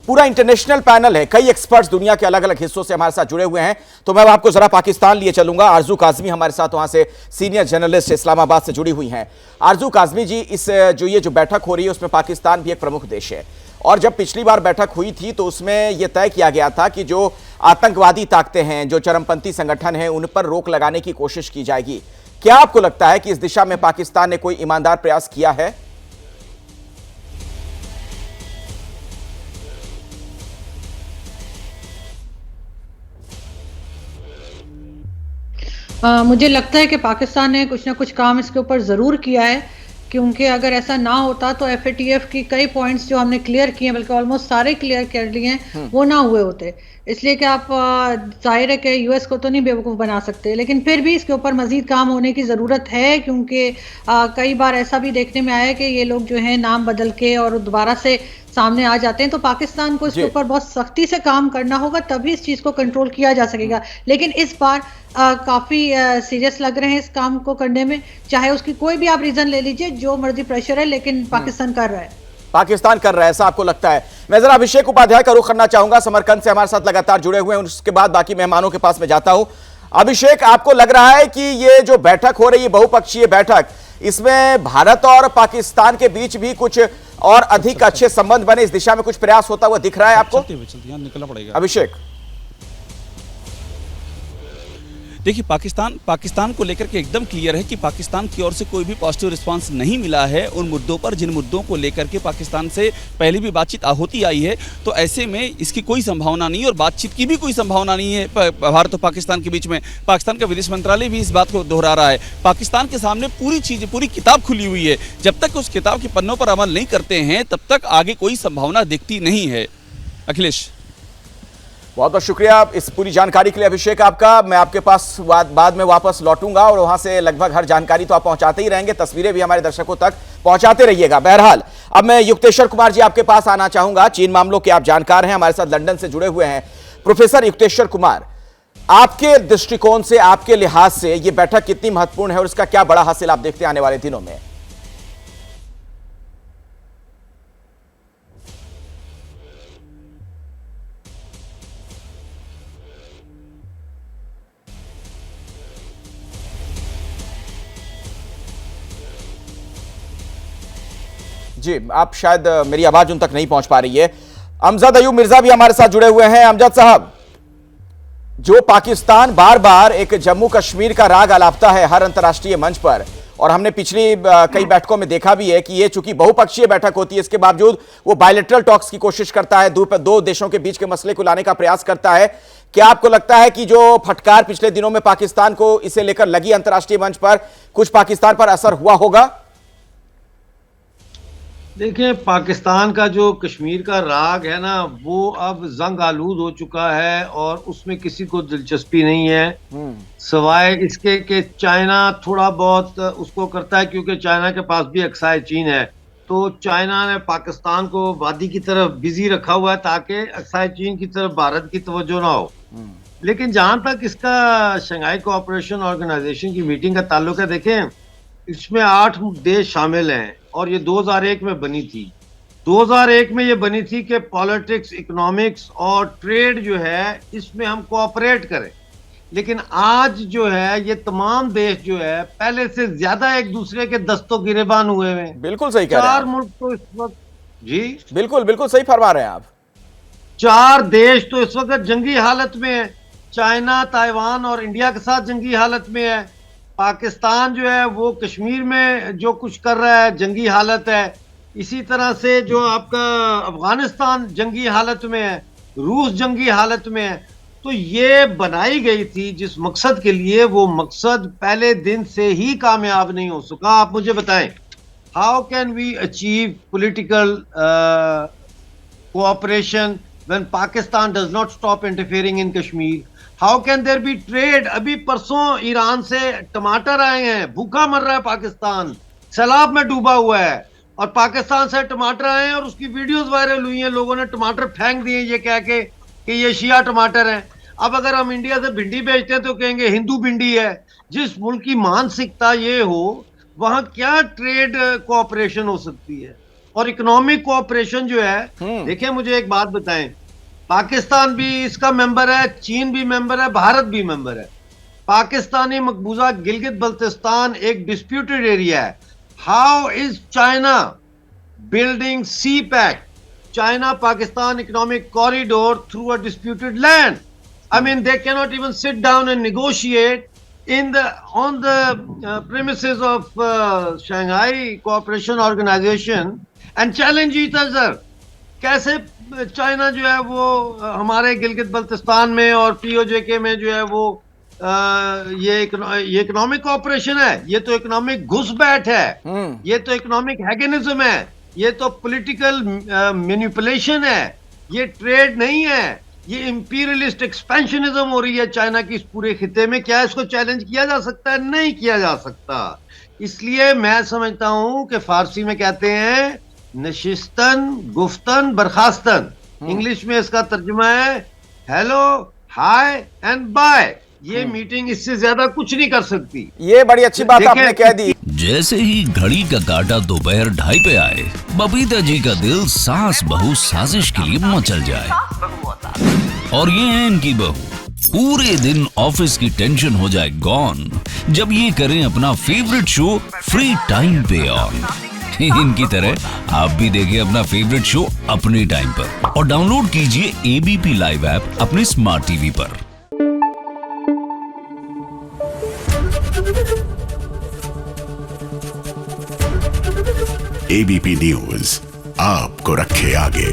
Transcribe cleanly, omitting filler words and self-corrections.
पूरा international panel है, कई एक्सपर्ट्स दुनिया के अलग अलग हिस्सों से हमारे साथ जुड़े हुए हैं। तो मैं आपको जरा पाकिस्तान लिए चलूंगा। आरजू काजमी हमारे साथ वहां से सीनियर जर्नलिस्ट इस्लामाबाद से जुड़ी हुई हैं। आरजू काजमी जी, इस जो बैठक हो रही है उसमें पाकिस्तान भी एक प्रमुख देश है, और जब पिछली बार बैठक हुई थी तो उसमें यह तय किया गया था कि जो आतंकवादी ताकतें हैं, जो चरमपंथी संगठन हैं, उन पर रोक लगाने की कोशिश की जाएगी। क्या आपको लगता है कि इस दिशा में पाकिस्तान ने कोई ईमानदार प्रयास किया है? मुझे लगता है कि पाकिस्तान ने कुछ ना कुछ काम इसके ऊपर ज़रूर किया है, क्योंकि अगर ऐसा ना होता तो FATF की कई पॉइंट्स जो हमने क्लियर किए हैं, बल्कि ऑलमोस्ट सारे क्लियर कर लिए हैं, वो ना हुए होते। इसलिए कि आप जाहिर है कि US को तो नहीं बेवकूफ़ बना सकते, लेकिन फिर भी इसके ऊपर मज़ीद काम होने की ज़रूरत है, क्योंकि कई बार ऐसा भी देखने में आया है कि ये लोग जो है नाम बदल के और दोबारा से सामने आ जाते हैं। तो पाकिस्तान को इसके ऊपर बहुत सख्ती से काम करना होगा, तभी इस चीज़ को कंट्रोल किया जा सकेगा। लेकिन इस बार काफ़ी सीरियस लग रहे हैं इस काम को करने में, चाहे उसकी कोई भी आप रीज़न ले लीजिए, जो मर्जी प्रेशर है, लेकिन पाकिस्तान कर रहा है। पाकिस्तान कर रहा है, ऐसा आपको लगता है? मैं जरा अभिषेक उपाध्याय का रुख करना चाहूंगा, समरकंद से हमारे साथ लगातार जुड़े हुए हैं। उसके बाद बाकी मेहमानों के पास में जाता हूं। अभिषेक, आपको लग रहा है कि ये जो बैठक हो रही है, बहुपक्षीय बैठक, इसमें भारत और पाकिस्तान के बीच भी कुछ और अधिक अच्छे संबंध बने, इस दिशा में कुछ प्रयास होता हुआ दिख रहा है आपको? निकलना पड़ेगा अभिषेक, देखिए, पाकिस्तान को लेकर के एकदम क्लियर है कि पाकिस्तान की ओर से कोई भी पॉजिटिव रिस्पांस नहीं मिला है उन मुद्दों पर, जिन मुद्दों को लेकर के पाकिस्तान से पहले भी बातचीत होती आई है। तो ऐसे में इसकी कोई संभावना नहीं, और बातचीत की भी कोई संभावना नहीं है भारत और पाकिस्तान के बीच में। पाकिस्तान का विदेश मंत्रालय भी इस बात को दोहरा रहा है। पाकिस्तान के सामने पूरी किताब खुली हुई है। जब तक उस किताब के पन्नों पर अमल नहीं करते हैं, तब तक आगे कोई संभावना दिखती नहीं है। अखिलेश, बहुत बहुत शुक्रिया इस पूरी जानकारी के लिए अभिषेक आपका। मैं आपके पास बाद में वापस लौटूंगा और वहां से लगभग हर जानकारी तो आप पहुंचाते ही रहेंगे, तस्वीरें भी हमारे दर्शकों तक पहुंचाते रहिएगा। बहरहाल, अब मैं युक्तेश्वर कुमार जी आपके पास आना चाहूंगा। चीन मामलों के आप जानकार हैं, हमारे साथ लंदन से जुड़े हुए हैं। प्रोफेसर युक्तेश्वर कुमार, आपके दृष्टिकोण से, आपके लिहाज से यह बैठक कितनी महत्वपूर्ण है और इसका क्या बड़ा हासिल आप देखते हैं आने वाले दिनों में? जी, आप शायद मेरी आवाज उन तक नहीं पहुंच पा रही है। अमजद अयूब मिर्जा भी हमारे साथ जुड़े हुए हैं। अमजद साहब, जो पाकिस्तान बार बार एक जम्मू कश्मीर का राग अलापता है हर अंतर्राष्ट्रीय मंच पर, और हमने पिछली कई बैठकों में देखा भी है कि ये चूंकि बहुपक्षीय बैठक होती है, इसके बावजूद वो बायलैटरल टॉक्स की कोशिश करता है, दो देशों के बीच के मसले को लाने का प्रयास करता है। क्या आपको लगता है कि जो फटकार पिछले दिनों में पाकिस्तान को इसे लेकर लगी अंतर्राष्ट्रीय मंच पर, कुछ पाकिस्तान पर असर हुआ होगा? देखिए, पाकिस्तान का जो कश्मीर का राग है ना, वो अब जंग आलूद हो चुका है और उसमें किसी को दिलचस्पी नहीं है, सवाए इसके कि चाइना थोड़ा बहुत उसको करता है, क्योंकि चाइना के पास भी अक्साई चीन है। तो चाइना ने पाकिस्तान को वादी की तरफ बिजी रखा हुआ है ताकि अक्साई चीन की तरफ भारत की तवज्जो ना हो। लेकिन जहां तक इसका शंघाई कोऑपरेशन ऑर्गेनाइजेशन की मीटिंग का ताल्लुक है, देखें, इसमें 8 देश शामिल हैं और ये 2001 में बनी थी। 2001 में ये बनी थी कि पॉलिटिक्स, इकोनॉमिक्स और ट्रेड जो है, इसमें हम कोऑपरेट करें। लेकिन आज जो है ये तमाम देश जो है पहले से ज्यादा एक दूसरे के दस्तों गिरेबान हुए हैं। बिल्कुल सही कह रहे हैं 4 मुल्क तो इस वक्त, जी बिल्कुल सही फरमा रहे हैं आप। 4 देश तो इस वक्त जंगी हालत में है। चाइना, ताइवान और इंडिया के साथ जंगी हालत में है। पाकिस्तान जो है वो कश्मीर में जो कुछ कर रहा है जंगी हालत है। इसी तरह से जो आपका अफगानिस्तान जंगी हालत में है, रूस जंगी हालत में है। तो ये बनाई गई थी जिस मकसद के लिए, वो मकसद पहले दिन से ही कामयाब नहीं हो सका। आप मुझे बताएं, how can we achieve political cooperation when Pakistan does not stop interfering in Kashmir? How can there be trade? अभी परसों ईरान से टमाटर आए हैं, भूखा मर रहा है पाकिस्तान, सैलाब में डूबा हुआ है, और पाकिस्तान से टमाटर आए हैं और उसकी वीडियोस वायरल हुई हैं। लोगों ने टमाटर फेंक दिए ये कह के कि ये शिया टमाटर हैं। अब अगर हम इंडिया से भिंडी बेचते हैं तो कहेंगे हिंदू भिंडी है। जिस मुल्क की मानसिकता ये हो, वहां क्या ट्रेड कोऑपरेशन हो सकती है? और इकोनॉमिक कोऑपरेशन जो है, देखिए मुझे एक बात बताएं, पाकिस्तान भी इसका मेंबर है, चीन भी मेंबर है, भारत भी मेंबर है। पाकिस्तानी मकबूजा गिलगित बल्तिस्तान एक डिस्प्यूटेड एरिया है। How is China building CPEC, China Pakistan economic corridor through a disputed land? I mean, they cannot even sit down and negotiate on the premises of Shanghai Cooperation Organization and challenge each other. कैसे China जो है वो हमारे गिलगित बल्तिस्तान में और POJK में जो है वो ये इकोनॉमिक कॉपरेशन है, ये तो इकोनॉमिक घुसपैठ है, ये तो इकोनॉमिक हैगनिज्म है, ये तो पॉलिटिकल मैनिपुलेशन है, ये ट्रेड नहीं है, ये इंपीरियलिस्ट एक्सपेंशनिज्म हो रही है चाइना की इस पूरे खिते में। क्या इसको चैलेंज किया जा सकता है? नहीं किया जा सकता। इसलिए मैं समझता हूं कि फारसी में कहते हैं नशिस्तन गुफ्तन बर्खास्तन, इंग्लिश में इसका तर्जुमा है हेलो हाय एंड बाय। ये मीटिंग इससे ज्यादा कुछ नहीं कर सकती। ये बड़ी अच्छी बात आपने कह दी। जैसे ही घड़ी का काटा दोपहर 2:30 पे आए, बबीता जी का दिल सास बहू साजिश के लिए मचल जाए। और ये है इनकी बहू, पूरे दिन ऑफिस की टेंशन हो जाए गॉन जब ये करें अपना फेवरेट शो फ्री टाइम पे ऑन। इनकी तरह आप भी देखिए अपना फेवरेट शो अपने टाइम पर और डाउनलोड कीजिए ABP लाइव ऐप अपने स्मार्ट टीवी पर। ABP न्यूज आपको रखे आगे।